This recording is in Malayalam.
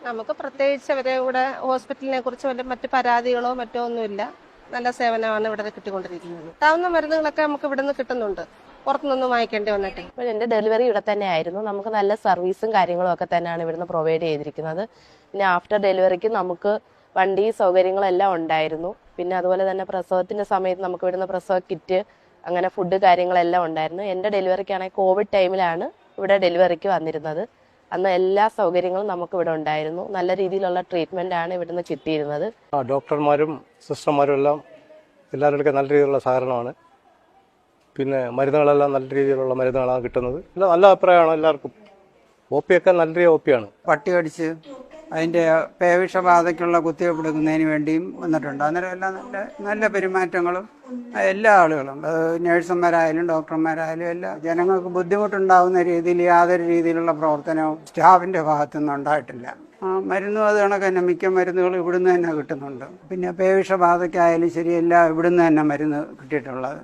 നമുക്ക് പ്രത്യേകിച്ച് അവരെ കൂടെ ഹോസ്പിറ്റലിനെ കുറിച്ച് വല്ല മറ്റു പരാതികളോ മറ്റോ ഒന്നുമില്ല. നല്ല സേവനമാണ് ഇവിടെ കിട്ടിക്കൊണ്ടിരിക്കുന്നത്. കിട്ടാവുന്ന മരുന്നുകളൊക്കെ നമുക്ക് ഇവിടെ നിന്ന് കിട്ടുന്നുണ്ട്, പുറത്തുനിന്നൊന്നും വാങ്ങിക്കേണ്ടി വന്നിട്ട്. ഇപ്പോൾ എൻ്റെ ഡെലിവറി ഇവിടെ തന്നെ ആയിരുന്നു. നമുക്ക് നല്ല സർവീസും കാര്യങ്ങളും ഒക്കെ തന്നെയാണ് ഇവിടുന്ന് പ്രൊവൈഡ് ചെയ്തിരിക്കുന്നത്. പിന്നെ ആഫ്റ്റർ ഡെലിവറിക്ക് നമുക്ക് വണ്ടി സൗകര്യങ്ങളെല്ലാം ഉണ്ടായിരുന്നു. പിന്നെ അതുപോലെ തന്നെ പ്രസവത്തിൻ്റെ സമയത്ത് നമുക്ക് ഇവിടുന്ന് പ്രസവ കിറ്റ്, അങ്ങനെ ഫുഡ് കാര്യങ്ങളെല്ലാം ഉണ്ടായിരുന്നു. എൻ്റെ ഡെലിവറിക്കാണെങ്കിൽ കോവിഡ് ടൈമിലാണ് ഇവിടെ ഡെലിവറിക്ക് വന്നിരുന്നത്. അന്ന് എല്ലാ സൗകര്യങ്ങളും നമുക്ക് ഇവിടെ ഉണ്ടായിരുന്നു. നല്ല രീതിയിലുള്ള ട്രീറ്റ്മെൻ്റ് ആണ് ഇവിടുന്ന് കിട്ടിയിരുന്നത്. ഡോക്ടർമാരും സിസ്റ്റർമാരും എല്ലാം എല്ലാവരുടെ നല്ല രീതിയിലുള്ള സഹകരണമാണ്. പിന്നെ മരുന്നുകളെല്ലാം നല്ല രീതിയിലുള്ള മരുന്നുകളാണ് കിട്ടുന്നത്. എല്ലാം നല്ല അഭിപ്രായമാണ് എല്ലാവർക്കും. OP ഒക്കെ നല്ല OP ആണ്. പട്ടി കടിച്ച് അതിൻ്റെ പേവിഷബാധയ്ക്കുള്ള കുത്തിവയ്പ്പ് എടുക്കുന്നതിന് വേണ്ടിയും വന്നിട്ടുണ്ട്. അന്നേരം എല്ലാം നല്ല പെരുമാറ്റങ്ങളും എല്ലാ ആളുകളും, നഴ്സുമാരായാലും ഡോക്ടർമാരായാലും എല്ലാം ജനങ്ങൾക്ക് ബുദ്ധിമുട്ടുണ്ടാകുന്ന രീതിയിൽ യാതൊരു രീതിയിലുള്ള പ്രവർത്തനവും സ്റ്റാഫിൻ്റെ ഭാഗത്തുനിന്നും ഉണ്ടായിട്ടില്ല. മരുന്നും അത് കണക്ക് തന്നെ മിക്ക മരുന്നുകളും ഇവിടുന്ന് തന്നെ കിട്ടുന്നുണ്ട്. പിന്നെ പേവിഷബാധയ്ക്കായാലും ശരി, എല്ലാം ഇവിടുന്ന് തന്നെ മരുന്ന് കിട്ടിയിട്ടുള്ളത്.